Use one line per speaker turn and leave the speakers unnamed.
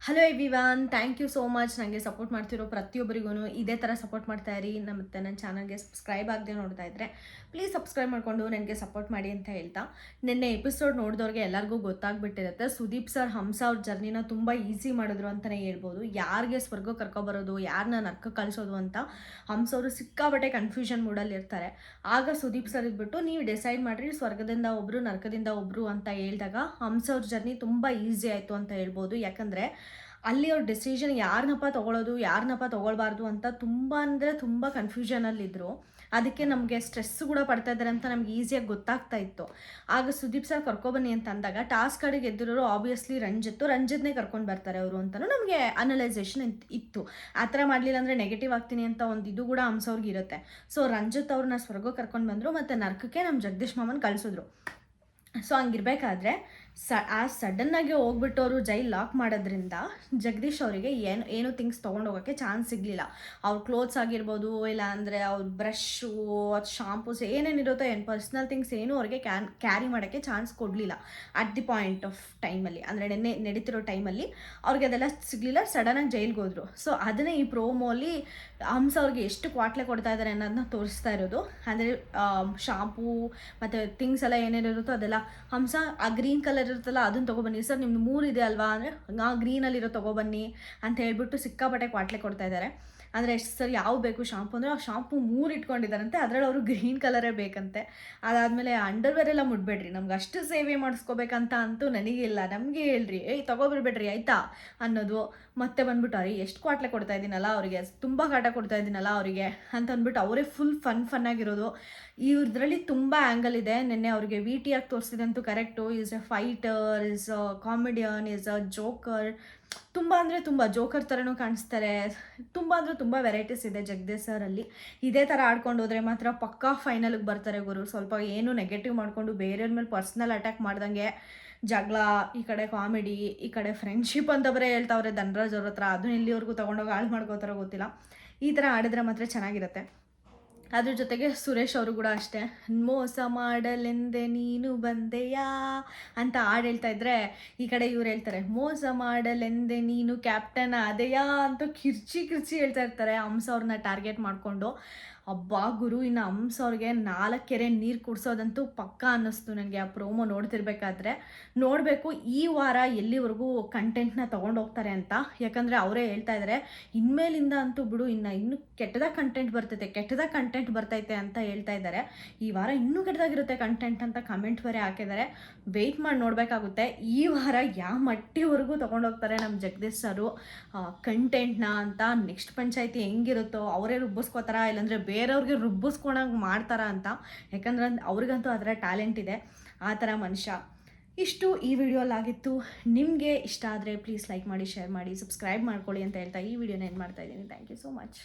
Hello everyone, thank you so much ನನಗೆ support ಮಾಡ್ತಿರೋ ಪ್ರತಿಯೊಬ್ಬರಿಗೂ ಇದೇ ಥರ ಸಪೋರ್ಟ್ ಮಾಡ್ತಾ ಇರಿ. ಮತ್ತು ನನ್ನ ಚಾನಲ್ಗೆ ಸಬ್ಸ್ಕ್ರೈಬ್ ಆಗದೆ ನೋಡ್ತಾ ಇದ್ದರೆ ಪ್ಲೀಸ್ ಸಬ್ಸ್ಕ್ರೈಬ್ ಮಾಡಿಕೊಂಡು ನನಗೆ ಸಪೋರ್ಟ್ ಮಾಡಿ ಅಂತ ಹೇಳ್ತಾ, ನಿನ್ನೆ ಎಪಿಸೋಡ್ ನೋಡಿದವ್ರಿಗೆ ಎಲ್ಲರಿಗೂ ಗೊತ್ತಾಗ್ಬಿಟ್ಟಿರುತ್ತೆ. ಸುದೀಪ್ ಸರ್ ಹಂಸ ಅವ್ರ ಜರ್ನಿನ ತುಂಬ ಈಸಿ ಮಾಡಿದ್ರು ಅಂತಲೇ ಹೇಳ್ಬೋದು. ಯಾರಿಗೆ ಸ್ವರ್ಗ ಕರ್ಕೊಬರೋದು, ಯಾರನ್ನ ನರ್ಕ ಕಳಿಸೋದು ಅಂತ ಹಂಸ ಅವರು ಸಿಕ್ಕಾಬಟ್ಟೆ ಕನ್ಫ್ಯೂಷನ್ ಮೂಡಲ್ಲಿ ಇರ್ತಾರೆ. ಆಗ ಸುದೀಪ್ ಸರ್ ಇದ್ಬಿಟ್ಟು ನೀವು ಡಿಸೈಡ್ ಮಾಡಿರಿ ಸ್ವರ್ಗದಿಂದ ಒಬ್ಬರು ನರ್ಕದಿಂದ ಒಬ್ಬರು ಅಂತ ಹೇಳಿದಾಗ ಹಂಸ ಅವ್ರ ಜರ್ನಿ ತುಂಬ ಈಸಿ ಆಯಿತು ಅಂತ ಹೇಳ್ಬೋದು. ಯಾಕಂದರೆ ಅಲ್ಲಿ ಅವ್ರ ಡಿಸಿಷನ್ ಯಾರನ್ನಪ್ಪ ತೊಗೊಳ್ಬಾರ್ದು ಅಂತ ತುಂಬ ಅಂದರೆ ತುಂಬ ಕನ್ಫ್ಯೂಷನಲ್ಲಿದ್ದರು. ಅದಕ್ಕೆ ನಮಗೆ ಸ್ಟ್ರೆಸ್ ಕೂಡ ಪಡ್ತಾ ಇದ್ದಾರೆ ಅಂತ ನಮ್ಗೆ ಈಸಿಯಾಗಿ ಗೊತ್ತಾಗ್ತಾ ಇತ್ತು. ಆಗ ಸುದೀಪ್ ಸರ್ ಕರ್ಕೊಬನ್ನಿ ಅಂತ ಅಂದಾಗ ಟಾಸ್ಕ್ ಕಡೆಗೆ ಗೆದ್ದಿರೋರು ಆಬ್ವಿಯಸ್ಲಿ ರಂಜಿತ್ನೇ ಕರ್ಕೊಂಡು ಬರ್ತಾರೆ ಅವರು ಅಂತಲೂ ನಮಗೆ ಅನಲೈಸೇಷನ್ ಇತ್ತು. ಆ ಥರ ಮಾಡಲಿಲ್ಲ ಅಂದರೆ ನೆಗೆಟಿವ್ ಆಗ್ತೀನಿ ಅಂತ ಒಂದು ಇದು ಕೂಡ ಹಂಸವ್ರಿಗೆ ಇರುತ್ತೆ. ಸೊ ರಂಜಿತ್ ಅವ್ರನ್ನ ಸ್ವರ್ಗ ಕರ್ಕೊಂಡು ಬಂದರು ಮತ್ತು ನರ್ಕಕ್ಕೆ ನಮ್ಮ ಜಗದೀಶ್ ಮಾಮನ್ ಕಳಿಸಿದ್ರು. ಸೊ ಹಂಗಿರ್ಬೇಕಾದ್ರೆ ಸಡನ್ನಾಗಿ ಹೋಗ್ಬಿಟ್ಟು ಅವರು ಜೈಲ್ ಲಾಕ್ ಮಾಡೋದ್ರಿಂದ ಜಗದೀಶ್ ಅವರಿಗೆ ಏನು ಥಿಂಗ್ಸ್ ತೊಗೊಂಡೋಗೋಕ್ಕೆ ಚಾನ್ಸ್ ಸಿಗಲಿಲ್ಲ. ಅವ್ರ ಕ್ಲೋತ್ಸ್ ಆಗಿರ್ಬೋದು, ಇಲ್ಲ ಅಂದರೆ ಅವ್ರ ಬ್ರಷ್ಷು, ಶಾಂಪೂಸ್ ಏನೇನಿರುತ್ತೋ ಏನು ಪರ್ಸ್ನಲ್ ಥಿಂಗ್ಸ್ ಏನೂ ಅವ್ರಿಗೆ ಕ್ಯಾರಿ ಮಾಡೋಕ್ಕೆ ಚಾನ್ಸ್ ಕೊಡಲಿಲ್ಲ ಅಟ್ ದಿ ಪಾಯಿಂಟ್ ಆಫ್ ಟೈಮಲ್ಲಿ. ಅಂದರೆ ನಡೀತಿರೋ ಟೈಮಲ್ಲಿ ಅವ್ರಿಗೆ ಅದೆಲ್ಲ ಸಿಗಲಿಲ್ಲ. ಸಡನ್ನಾಗಿ ಜೈಲ್ಗೆ ಹೋದರು. ಸೊ ಅದನ್ನೇ ಈ ಪ್ರೋಮೋಲಿ ಹಂಸ ಅವ್ರಿಗೆ ಎಷ್ಟು ಕ್ವಾಟ್ಲೆ ಕೊಡ್ತಾ ಇದ್ದಾರೆ ಅನ್ನೋದನ್ನ ತೋರಿಸ್ತಾ ಇರೋದು. ಅಂದರೆ ಶಾಂಪೂ ಮತ್ತು ಥಿಂಗ್ಸ್ ಎಲ್ಲ ಏನೇನಿರುತ್ತೋ ಅದೆಲ್ಲ ಹಂಸ ಆ ಗ್ರೀನ್ ಕಲರ್ ಇರುತ್ತಲ್ಲ ಅದನ್ನು ತೊಗೊಬನ್ನಿ ಸರ್, ನಿಮ್ದು 3 ಇದೆ ಅಲ್ವಾ ಅಂದರೆ ಆ ಗ್ರೀನಲ್ಲಿರೋ ತೊಗೊಬನ್ನಿ ಅಂತ ಹೇಳ್ಬಿಟ್ಟು ಸಿಕ್ಕಾಪಟ್ಟೆ ಕ್ವಾಟ್ಲೆ ಕೊಡ್ತಾ ಇದ್ದಾರೆ. ಅಂದರೆ ಎಷ್ಟು ಸರ್ ಯಾವ ಬೇಕು ಶಾಂಪು ಅಂದರೆ ಆ ಶಾಂಪು 3 ಇಟ್ಕೊಂಡಿದ್ದಾರಂತೆ, ಅದರಲ್ಲಿ ಅವರು ಗ್ರೀನ್ ಕಲರೇ ಬೇಕಂತೆ. ಅದಾದಮೇಲೆ ಅಂಡರ್ವೇರ್ ಎಲ್ಲ ಮುಟ್ಬೇಡ್ರಿ, ನಮ್ಗೆ ಅಷ್ಟು ಸೇವೆ ಮಾಡಿಸ್ಕೋಬೇಕಂತ ಅಂತೂ ನನಗಿಲ್ಲ, ನಮಗೆ ಹೇಳ್ರಿ, ತೊಗೊಬಿಡ್ಬೇಡ್ರಿ ಆಯಿತಾ ಅನ್ನೋದು. ಮತ್ತೆ ಬಂದ್ಬಿಟ್ಟು ಅವ್ರಿಗೆ ಎಷ್ಟು ಕ್ವಾಟ್ಲೆ ಕೊಡ್ತಾ ಇದ್ದೀನಲ್ಲ ಅವರಿಗೆ, ತುಂಬ ಕಾಟ ಕೊಡ್ತಾ ಇದ್ದೀನಲ್ಲ ಅವರಿಗೆ ಅಂತ ಅಂದ್ಬಿಟ್ಟು ಅವರೇ ಫುಲ್ ಫನ್ನಾಗಿರೋದು. ಇವ್ರದ್ರಲ್ಲಿ ತುಂಬ ಆ್ಯಂಗಲ್ ಇದೆ. ನಿನ್ನೆ ಅವ್ರಿಗೆ VT ಆಗಿ ತೋರಿಸಿದಂತೂ correct. Is a fighter, is a comedian, is a joker. ತುಂಬ ಅಂದರೆ ತುಂಬ ಜೋಕರ್ ಥರನೂ ಕಾಣಿಸ್ತಾರೆ. ತುಂಬ ಅಂದರೆ ತುಂಬ ವೆರೈಟೀಸ್ ಇದೆ ಜಗದೀಶ್ ಸರಲ್ಲಿ. ಇದೇ ಥರ ಆಡ್ಕೊಂಡು ಹೋದರೆ ಮಾತ್ರ ಪಕ್ಕಾ ಫೈನಲ್ಗೆ ಬರ್ತಾರೆ ಗುರು. ಸ್ವಲ್ಪ ಏನು ನೆಗೆಟಿವ್ ಮಾಡಿಕೊಂಡು ಬೇರೆಯವ್ರ ಮೇಲೆ ಪರ್ಸ್ನಲ್ ಅಟ್ಯಾಕ್ ಮಾಡ್ದಂಗೆ ಜಗಳ, ಈ ಕಡೆ ಕಾಮಿಡಿ, ಈ ಕಡೆ ಫ್ರೆಂಡ್ಶಿಪ್ ಅಂತ ಬರೇ ಹೇಳ್ತಾವ್ರೆ ಧನರಾಜ್ ಅವ್ರ ಹತ್ರ. ಅದನ್ನ ಎಲ್ಲಿವರೆಗೂ ತೊಗೊಂಡೋಗಿ ಹಾಳು ಮಾಡ್ಕೋತಾರೋ ಗೊತ್ತಿಲ್ಲ. ಈ ಥರ ಆಡಿದ್ರೆ ಮಾತ್ರ ಚೆನ್ನಾಗಿರುತ್ತೆ. ಅದ್ರ ಜೊತೆಗೆ ಸುರೇಶ್ ಅವರು ಕೂಡ ಅಷ್ಟೇ, ಮೋಸ ಮಾಡಲೆಂದೆ ನೀನು ಬಂದೆಯಾ ಅಂತ ಹಾಡು ಹೇಳ್ತಾ ಇದ್ರೆ ಈ ಕಡೆ ಇವ್ರು ಹೇಳ್ತಾರೆ, ಮೋಸ ಮಾಡಲೆಂದೆ ನೀನು ಕ್ಯಾಪ್ಟನ್ ಆದೆಯಾ ಅಂತ ಕಿರ್ಚಿ ಹೇಳ್ತಾ ಇರ್ತಾರೆ ಹಂಸ ಅವ್ರನ್ನ ಟಾರ್ಗೆಟ್ ಮಾಡಿಕೊಂಡು. ಅಬ್ಬಾ ಗುರು, ಇನ್ನು ಹಂಸ ಅವ್ರಿಗೆ 4 ಕೆರೆ ನೀರು ಕುಡಿಸೋದಂತೂ ಪಕ್ಕ ಅನ್ನಿಸ್ತು ನನಗೆ ಆ ಪ್ರೋಮೋ ನೋಡ್ತಿರ್ಬೇಕಾದ್ರೆ. ನೋಡಬೇಕು ಈ ವಾರ ಎಲ್ಲಿವರೆಗೂ ಕಂಟೆಂಟ್ನ ತೊಗೊಂಡೋಗ್ತಾರೆ ಅಂತ. ಯಾಕಂದರೆ ಅವರೇ ಹೇಳ್ತಾ ಇದ್ದಾರೆ ಇನ್ಮೇಲಿಂದ ಅಂತೂ ಬಿಡು, ಇನ್ನು ಕೆಟ್ಟದಾಗ ಕಂಟೆಂಟ್ ಬರ್ತೈತೆ ಅಂತ ಹೇಳ್ತಾ ಇದ್ದಾರೆ. ಈ ವಾರ ಇನ್ನೂ ಕೆಟ್ಟದಾಗಿರುತ್ತೆ ಕಂಟೆಂಟ್ ಅಂತ ಕಮೆಂಟ್ ಬೇರೆ ಹಾಕಿದ್ದಾರೆ. ವೆಯ್ಟ್ ಮಾಡಿ ನೋಡಬೇಕಾಗುತ್ತೆ ಈ ವಾರ ಯಾವ ಮಟ್ಟಿವರೆಗೂ ತೊಗೊಂಡೋಗ್ತಾರೆ ನಮ್ಮ ಜಗದೀಶ್ ಸರು ಕಂಟೆಂಟ್ನ ಅಂತ. ನೆಕ್ಸ್ಟ್ ಪಂಚಾಯಿತಿ ಹೆಂಗಿರುತ್ತೋ ಅವರೇ ರುಬ್ಬಿಸ್ಕೋತಾರ, ಇಲ್ಲಾಂದರೆ ಬೇರೆಯವ್ರಿಗೆ ರುಬ್ಬಿಸ್ಕೊಳಂಗೆ ಮಾಡ್ತಾರ ಅಂತ. ಯಾಕಂದ್ರೆ ಅವ್ರಿಗಂತೂ ಅದರ ಟ್ಯಾಲೆಂಟ್ ಇದೆ, ಆ ಥರ ಮನುಷ್ಯ. ಇಷ್ಟು ಈ ವಿಡಿಯೋಲಾಗಿತ್ತು. ನಿಮಗೆ ಇಷ್ಟ ಆದರೆ ಪ್ಲೀಸ್ ಲೈಕ್ ಮಾಡಿ, ಶೇರ್ ಮಾಡಿ, ಸಬ್ಸ್ಕ್ರೈಬ್ ಮಾಡ್ಕೊಳ್ಳಿ ಅಂತ ಹೇಳ್ತಾ ಈ ವಿಡಿಯೋನ ಏನು ಮಾಡ್ತಾ ಇದ್ದೀನಿ. Thank you so much.